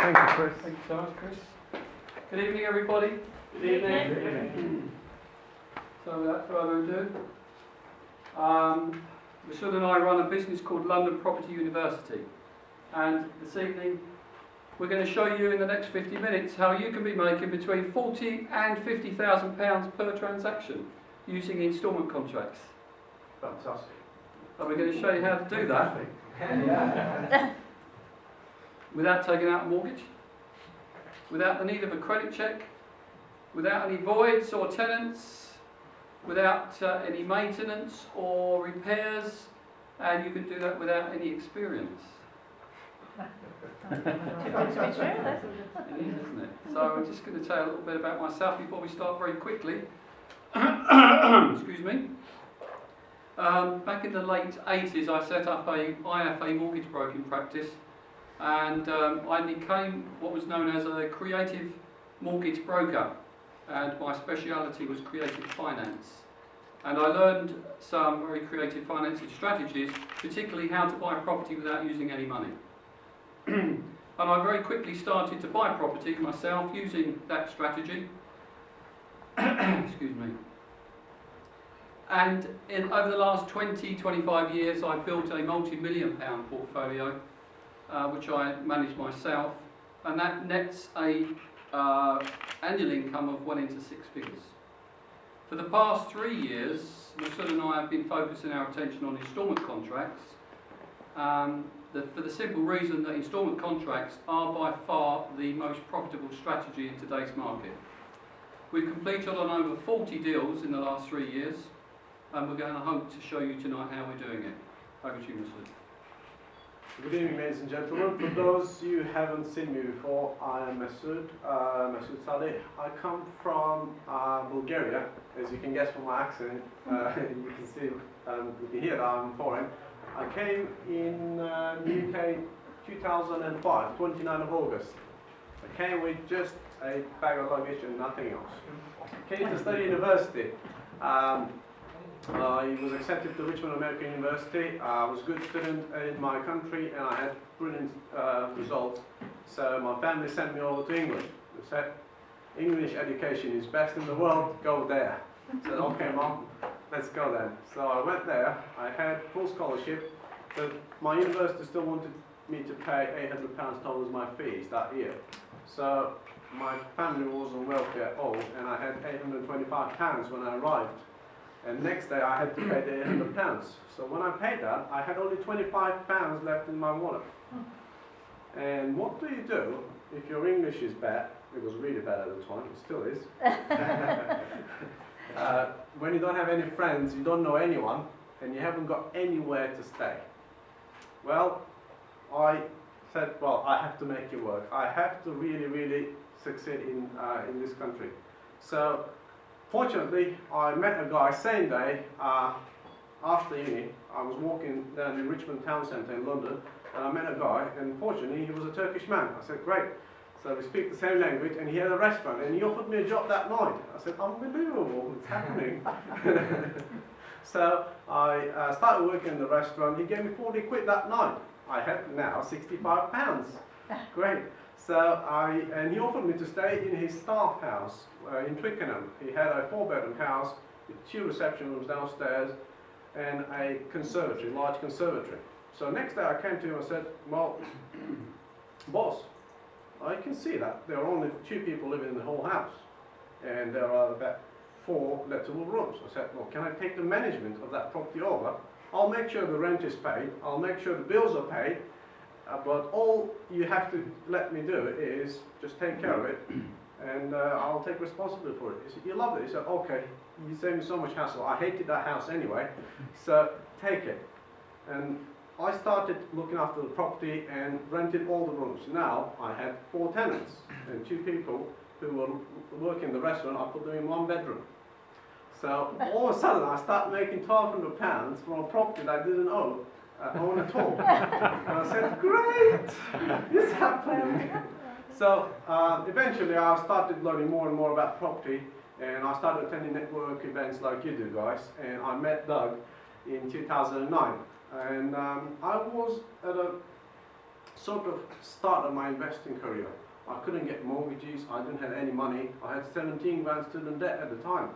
Thank you, Chris. Thank you so much, Chris. Good evening, everybody. Good evening. Good evening. So without further ado, Mesud and I run a business called London Property University, and this evening we're going to show you in the next 50 minutes how you can be making between £40,000 and £50,000 per transaction using instalment contracts. Fantastic. And we're going to show you how to do that Yeah. without taking out a mortgage, without the need of a credit check, without any voids or tenants, without any maintenance or repairs, and you can do that without any experience. Too good to be true, It is, isn't it? So I'm just going to tell you a little bit about myself before we start very quickly. Excuse me. Back in the late 80s I set up a IFA mortgage broking practice, and I became what was known as a creative mortgage broker, and my speciality was creative finance. And I learned some very creative financing strategies, particularly how to buy a property without using any money. And I very quickly started to buy property myself using that strategy. Excuse me. And over the last 20-25 years I've built a multi-million-pound portfolio which I manage myself, and that nets a annual income of well into six figures. For the past 3 years, Mesud and I have been focusing our attention on instalment contracts, for the simple reason that instalment contracts are by far the most profitable strategy in today's market. We've completed on over 40 deals in the last 3 years, and we're going to hope to show you tonight how we're doing it. Over to you, Mesud. Good evening, ladies and gentlemen. For those you who haven't seen me before, I am Mesud Sali. I come from Bulgaria. As you can guess from my accent, you can see, you can hear that I'm foreign. I came in the UK 2005, 29th of August. I came with just a bag of luggage and nothing else. Came to study university. I was accepted to Richmond American University. I was a good student in my country and I had brilliant results. So my family sent me over to England. They said, English education is best in the world, go there. I said, okay mom, let's go then. So I went there, I had full scholarship, but my university still wanted me to pay £800 towards my fees that year. So my family wasn't wealthy at all, and I had £825 when I arrived. And next day I had to pay the £800. So when I paid that, I had only £25 left in my wallet. And what do you do if your English is bad? It was really bad at the time, it still is. When you don't have any friends, you don't know anyone, and you haven't got anywhere to stay. Well, I said, well, I have to make it work. I have to really, really succeed in this country. So, fortunately, I met a guy same day after uni. I was walking down in Richmond Town Centre in London, and I met a guy, and fortunately, he was a Turkish man. I said, great. So we speak the same language, and he had a restaurant, and he offered me a job that night. I said, unbelievable, it's happening. So I started working in the restaurant. He gave me 40 quid that night. I had now £65. Great. So and he offered me to stay in his staff house in Twickenham. He had a 4-bedroom house with 2 reception rooms downstairs and a conservatory, large conservatory. So next day I came to him and said, well, boss, I can see that there are only 2 people living in the whole house, and there are about 4 lettable rooms. I said, well, can I take the management of that property over? I'll make sure the rent is paid, I'll make sure the bills are paid, but all you have to let me do is just take care of it, and I'll take responsibility for it. He said, you love it? He said, okay, you saved me so much hassle. I hated that house anyway, so take it. And I started looking after the property and rented all the rooms. Now I had 4 tenants and 2 people who were working in the restaurant. I put them in 1 bedroom. So all of a sudden I started making £1,200 from a property that I didn't own at all. And I said, great, it's happening. So eventually I started learning more and more about property, and I started attending network events like you do guys, and I met Doug in 2009. And I was at sort of started my investing career. I couldn't get mortgages, I didn't have any money. I had 17 grand student debt at the time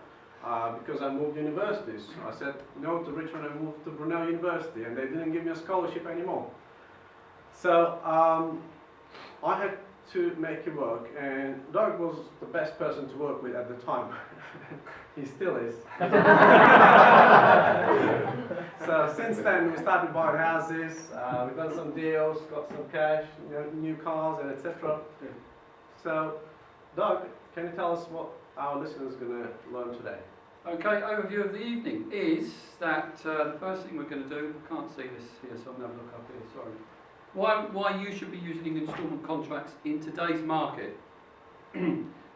because I moved universities. I said no to Richmond and moved to Brunel University, and they didn't give me a scholarship anymore. So I had to make it work, and Doug was the best person to work with at the time. He still is. So since then we started buying houses, we've done some deals, got some cash, you know, new cars and etc. So Doug, can you tell us what our listeners are going to learn today? Okay, overview of the evening is that the first thing we're going to do, I can't see this here so I'm going to look up here, sorry. Why you should be using instalment contracts in today's market.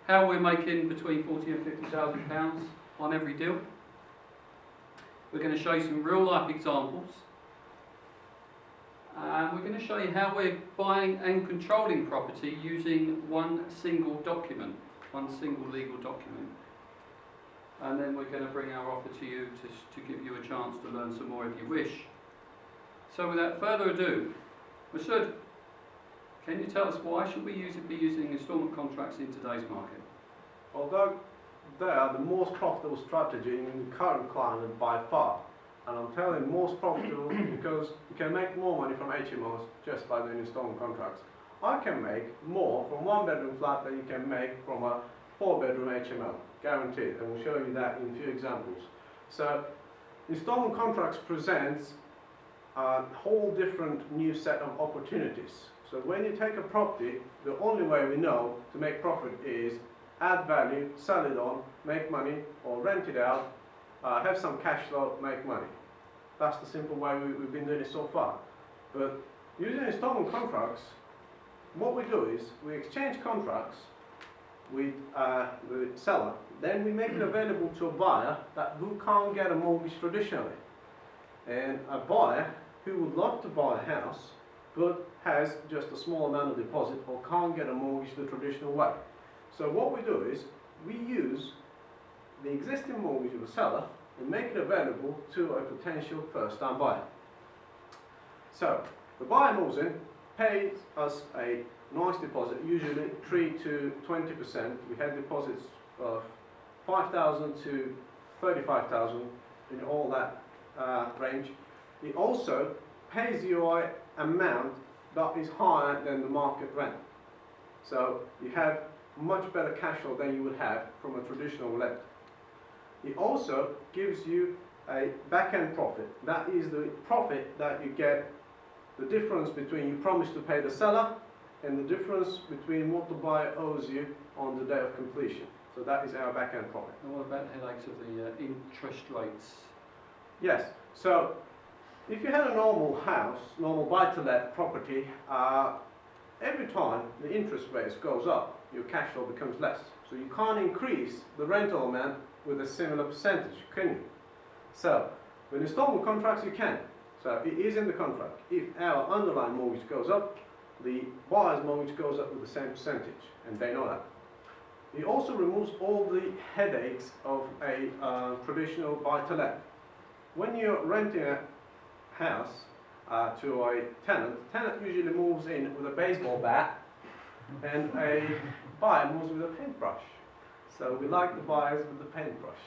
How we're making between £40,000 and £50,000 on every deal. We're going to show you some real life examples. And we're going to show you how we're buying and controlling property using one single document, one single legal document. And then we're going to bring our offer to you to give you a chance to learn some more if you wish. So without further ado, Mesud, can you tell us why should we be using instalment contracts in today's market? Well, Doug, they are the most profitable strategy in the current climate by far. And I'm telling you, most profitable because you can make more money from HMOs just by doing instalment contracts. I can make more from one bedroom flat than you can make from a 4-bedroom HMO, guaranteed. And we'll show you that in a few examples. So, instalment contracts presents a whole different new set of opportunities. So when you take a property, the only way we know to make profit is add value, sell it on, make money, or rent it out, have some cash flow, make money. That's the simple way we've been doing it so far. But using installment contracts, what we do is we exchange contracts with the seller, then we make it available to a buyer who can't get a mortgage traditionally. And a buyer who would love to buy a house but has just a small amount of deposit or can't get a mortgage the traditional way. So what we do is we use the existing mortgage of the seller and make it available to a potential first-time buyer. So the buyer moves in, pays us a nice deposit, usually 3 to 20%. We had deposits of 5,000 to 35,000 in all that range. He also pays you an amount that is higher than the market rent. So you have much better cash flow than you would have from a traditional let. It also gives you a back-end profit. That is the profit that you get, the difference between you promise to pay the seller and the difference between what the buyer owes you on the day of completion. So that is our back-end profit. And what about the headaches of the interest rates? Yes, so if you had a normal house, normal buy-to-let property, every time the interest rates goes up, your cash flow becomes less. So you can't increase the rental amount with a similar percentage, can you? So with installment contracts you can. So it is in the contract. If our underlying mortgage goes up, the buyer's mortgage goes up with the same percentage, and they know that. It also removes all the headaches of a traditional buy-to-let. When you're renting a house to a tenant usually moves in with a baseball bat and a buyer moves with a paintbrush. So we like the buyers with the paintbrush.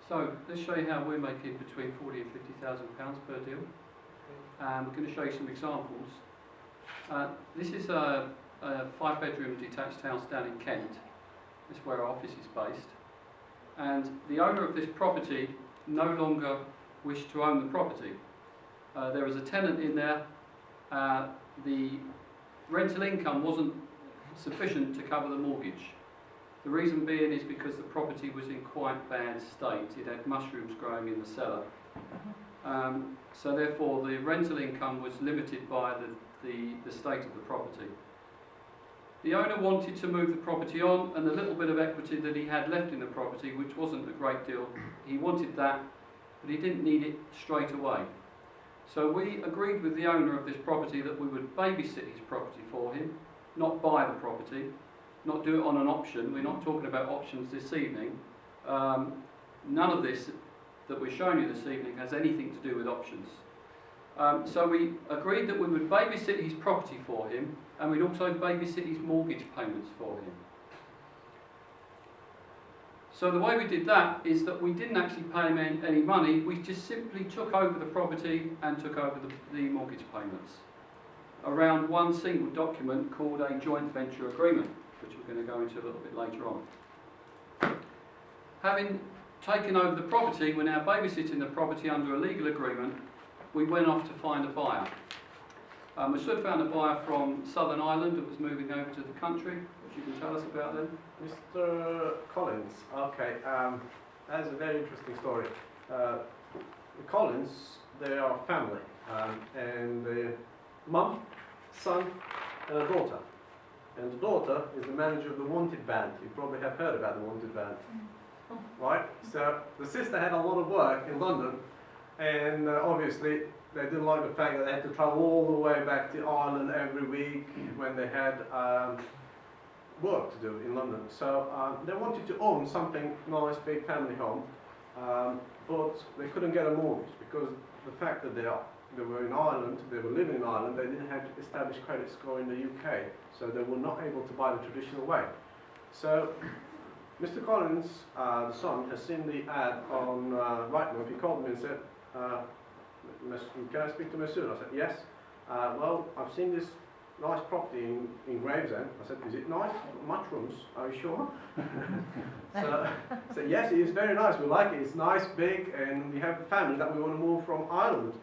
So let's show you how we're making between £40,000 and £50,000 per deal. And we're going to show you some examples. This is a 5-bedroom detached house down in Kent. That's where our office is based. And the owner of this property no longer wished to own the property. There was a tenant in there. The rental income wasn't sufficient to cover the mortgage. The reason being is because the property was in quite bad state. It had mushrooms growing in the cellar. So therefore the rental income was limited by the state of the property. The owner wanted to move the property on, and the little bit of equity that he had left in the property, which wasn't a great deal, he wanted that, but he didn't need it straight away. So we agreed with the owner of this property that we would babysit his property for him, not buy the property, not do it on an option. We're not talking about options this evening. None of this that we're showing you this evening has anything to do with options. So we agreed that we would babysit his property for him, and we'd also babysit his mortgage payments for him. So the way we did that is that we didn't actually pay him any money, we just simply took over the property and took over the mortgage payments around one single document called a joint venture agreement, which we're going to go into a little bit later on. Having taken over the property, we're now babysitting the property under a legal agreement. We went off to find a buyer. Mesud found a buyer from Southern Ireland that was moving over to the country, which you can tell us about then. Mr. Collins, okay, that's a very interesting story. The Collins, they are family, and the mum, son, and a daughter. And the daughter is the manager of the Wanted band. You probably have heard about the Wanted band, right? So the sister had a lot of work in London, and obviously they didn't like the fact that they had to travel all the way back to Ireland every week when they had work to do in London. So they wanted to own something nice, big family home, but they couldn't get a mortgage because the fact that they were in Ireland, they were living in Ireland, they didn't have established credit score in the UK, so they were not able to buy the traditional way. So Mr. Collins, the son, has seen the ad on Rightmove. He called me and said, can I speak to Mesud? I said, yes. Well, I've seen this nice property in Gravesend. I said, is it nice? Mushrooms, are you sure? So I said, yes, it is very nice. We like it. It's nice, big, and we have a family that we want to move from Ireland.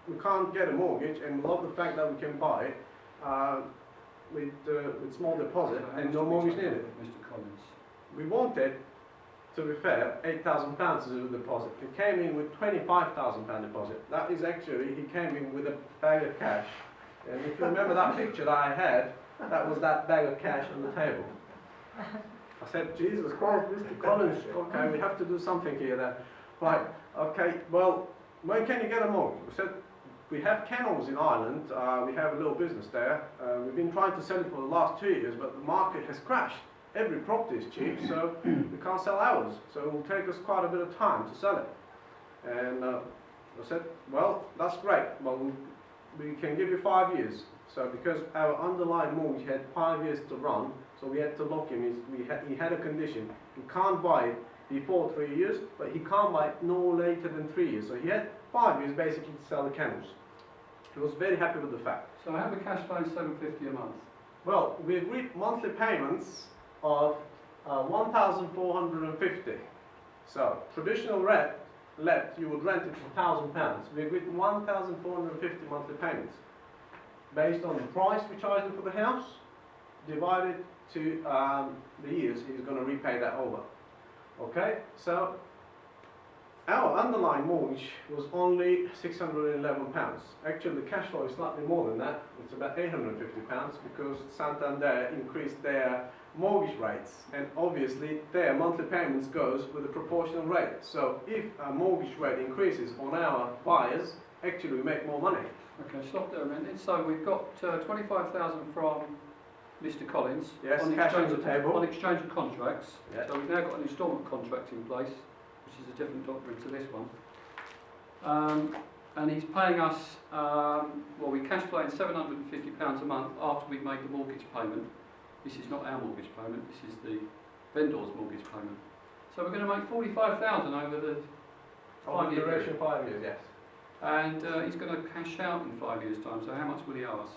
We can't get a mortgage, and we love the fact that we can buy it with small deposit and no mortgage needed. Mr. Collins. We wanted, to be fair, £8,000 as a deposit. He came in with £25,000 deposit. That is actually, he came in with a bag of cash. And if you remember that picture that I had, that was that bag of cash on the table. I said, Jesus Christ, Mr. Collins, okay, we have to do something here then. Right, okay, well, when can you get a mortgage? We said, we have kennels in Ireland, we have a little business there. We've been trying to sell it for the last 2 years, but the market has crashed. Every property is cheap, so we can't sell ours. So it will take us quite a bit of time to sell it. And I said, well, that's great. Well, we can give you 5 years. So because our underlying mortgage had 5 years to run, so we had to lock him. He had a condition. He can't buy it before 3 years, but he can't buy it no later than 3 years. So he had 5 years basically to sell the kennels. He was very happy with the fact. So I have a cash flow of £750 a month. Well, we agreed monthly payments of 1,450. So traditional let you would rent it for £1,000. We agreed 1,450 monthly payments based on the price we charged him for the house, divided to the years he's going to repay that over. Okay, so our underlying mortgage was only £611. Actually, the cash flow is slightly more than that. It's about £850 because Santander increased their mortgage rates, and obviously their monthly payments goes with a proportional rate. So if a mortgage rate increases on our buyers, actually we make more money. Okay, stop there a minute. So we've got 25,000 from Mr. Collins. Yes, on cash on exchange the table. On exchange of contracts. Yes. So we've now got an instalment contract in place, which is a different document to this one. And he's paying us, well, we cash flow in £750 a month after we've made the mortgage payment. This is not our mortgage payment, this is the vendor's mortgage payment. So we're going to make 45,000 over the 5 year duration, period. 5 years, yes. And he's going to cash out in 5 years' time, so how much will he owe us?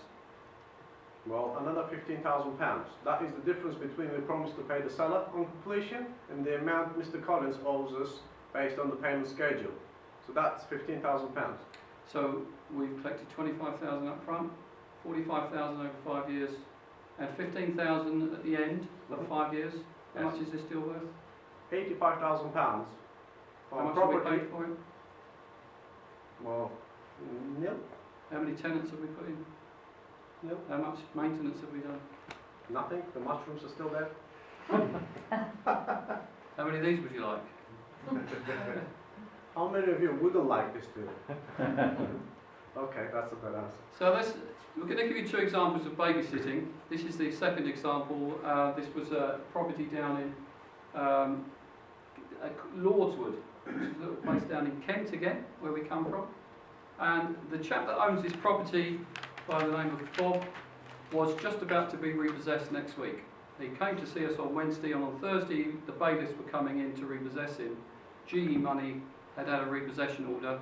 Well, another £15,000. That is the difference between the promise to pay the seller on completion and the amount Mr. Collins owes us based on the payment schedule. So that's £15,000. So we've collected 25,000 up front, 45,000 over 5 years, and 15,000 at the end of 5 years. How Yes. much is this deal worth? £85,000 How on much have we property. paid for it? Well, nil. How many tenants have we put in? Nil. How much maintenance have we done? Nothing. The mushrooms are still there. How many of these would you like? How many of you wouldn't like this too? Okay, that's a good answer. So we're going to give you two examples of babysitting. This is the second example. This was a property down in Lordswood, which is a little place down in Kent again, where we come from. And the chap that owns this property by the name of Bob was just about to be repossessed next week. He came to see us on Wednesday, and on Thursday the bailiffs were coming in to repossess him. GE Money had had a repossession order.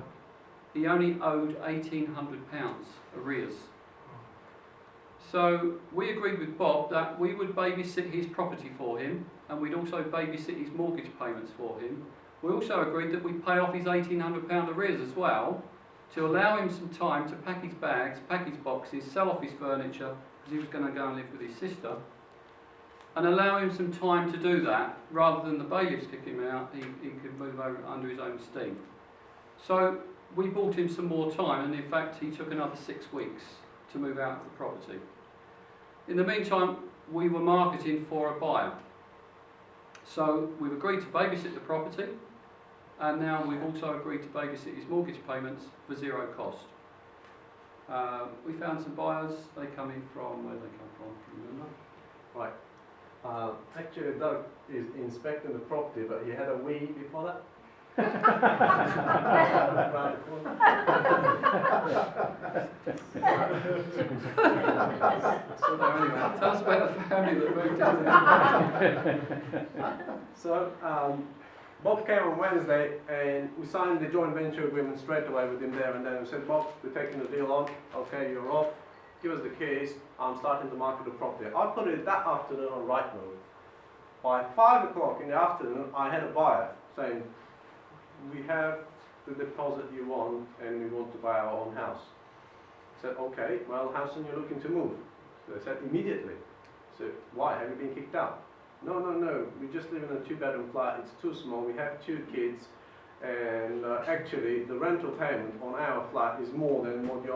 He only owed £1,800 arrears. So we agreed with Bob that we would babysit his property for him, and we'd also babysit his mortgage payments for him. We also agreed that we'd pay off his £1,800 arrears as well, to allow him some time to pack his bags, pack his boxes, sell off his furniture, because he was going to go and live with his sister, and allow him some time to do that, rather than the bailiffs kick him out. He could move over under his own steam. So we bought him some more time, and in fact he took another 6 weeks to move out of the property. In the meantime, we were marketing for a buyer. So we've agreed to babysit the property, and now we've also agreed to babysit his mortgage payments for zero cost. We found some buyers. They come in from, where they come from, can you remember? Right. Actually, Doug is inspecting the property, but he had a wee before that. So anyway, tell us about the family that moved into this property. So Bob came on Wednesday, and we signed the joint venture agreement straight away with him there and then. We said, Bob, we're taking the deal on. Okay, you're off. Give us the keys. I'm starting to market the property. I put it that afternoon on Rightmove. By 5 o'clock in the afternoon, I had a buyer saying, we have the deposit you want, and we want to buy our own house. I said, okay, well, how soon are you looking to move? So they said, immediately. I said, why? Have you been kicked out? No, we just live in a 2-bedroom flat. It's too small. We have 2 kids, and actually the rental payment on our flat is more than what you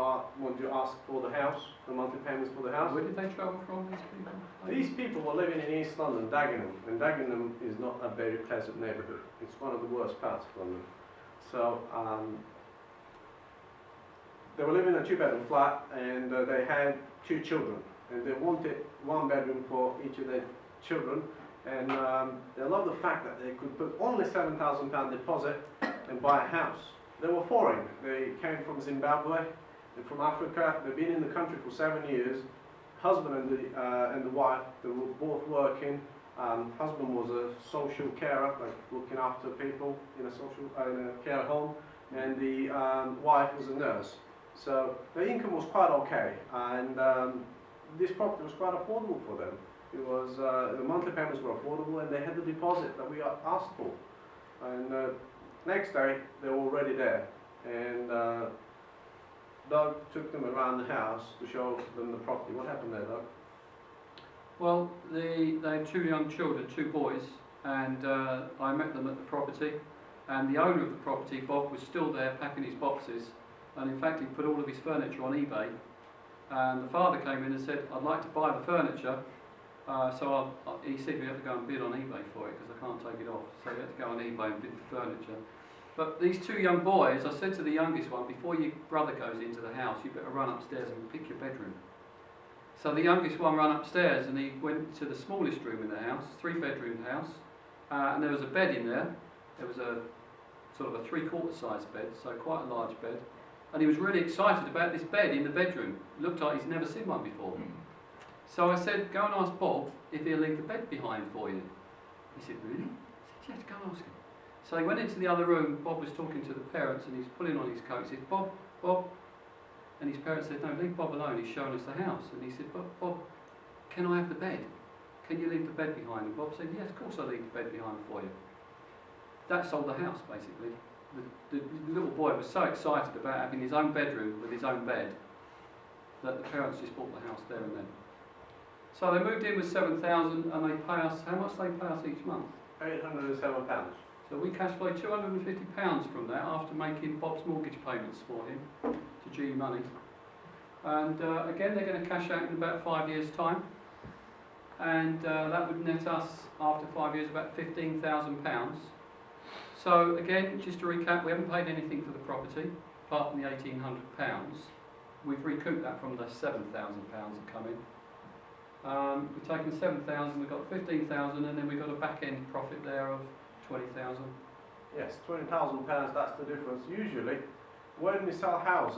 ask for the house, the monthly payments for the house. Where did they travel from, these people? These people were living in East London, Dagenham, and Dagenham is not a very pleasant neighbourhood. It's one of the worst parts of London. So they were living in a 2-bedroom flat, and they had 2 children, and they wanted 1 bedroom for each of their children, and they loved the fact that they could put only £7,000 deposit and buy a house. They were foreign. They came from Zimbabwe and from Africa. They've been in the country for 7 years. Husband and the wife, they were both working. Husband was a social carer, like looking after people in a care home, and the wife was a nurse. So the income was quite okay, and this property was quite affordable for them. It was the monthly payments were affordable, and they had the deposit that we asked for. And next day they were already there, and Doug took them around the house to show them the property. What happened there, Doug? Well, they had 2 young children, 2 boys, and I met them at the property, and the owner of the property, Bob, was still there packing his boxes, and in fact he put all of his furniture on eBay, and the father came in and said, I'd like to buy the furniture, so he said we have to go and bid on eBay for it because I can't take it off, so we had to go on eBay and bid the furniture. But these 2 young boys, I said to the youngest one, before your brother goes into the house, you better run upstairs and pick your bedroom. So the youngest one ran upstairs, and he went to the smallest room in the house, 3-bedroom house, and there was a bed in there. There was a sort of a 3/4 size bed, so quite a large bed. And he was really excited about this bed in the bedroom. It looked like he's never seen one before. So I said, go and ask Bob if he'll leave the bed behind for you. He said, really? I said, yes, go and ask him. So he went into the other room. Bob was talking to the parents, and he was pulling on his coat. He said, Bob, and his parents said, no, leave Bob alone, he's showing us the house. And he said, Bob, can I have the bed? Can you leave the bed behind? And Bob said, yes, of course I'll leave the bed behind for you. That sold the house, basically. The little boy was so excited about having his own bedroom with his own bed that the parents just bought the house there and then. So they moved in with $7,000, and they pay us, how much they pay us each month? £807. So we cash flow £250 from that after making Bob's mortgage payments for him to GE Money. And again, they're going to cash out in about 5 years' time. And that would net us, after 5 years, about £15,000. So again, just to recap, we haven't paid anything for the property, apart from the £1,800. We've recouped that from the £7,000 that come in. We've taken 7,000, we've got 15,000, and then we've got a back-end profit there of 20,000. Yes, £20,000, that's the difference. Usually, when we sell houses,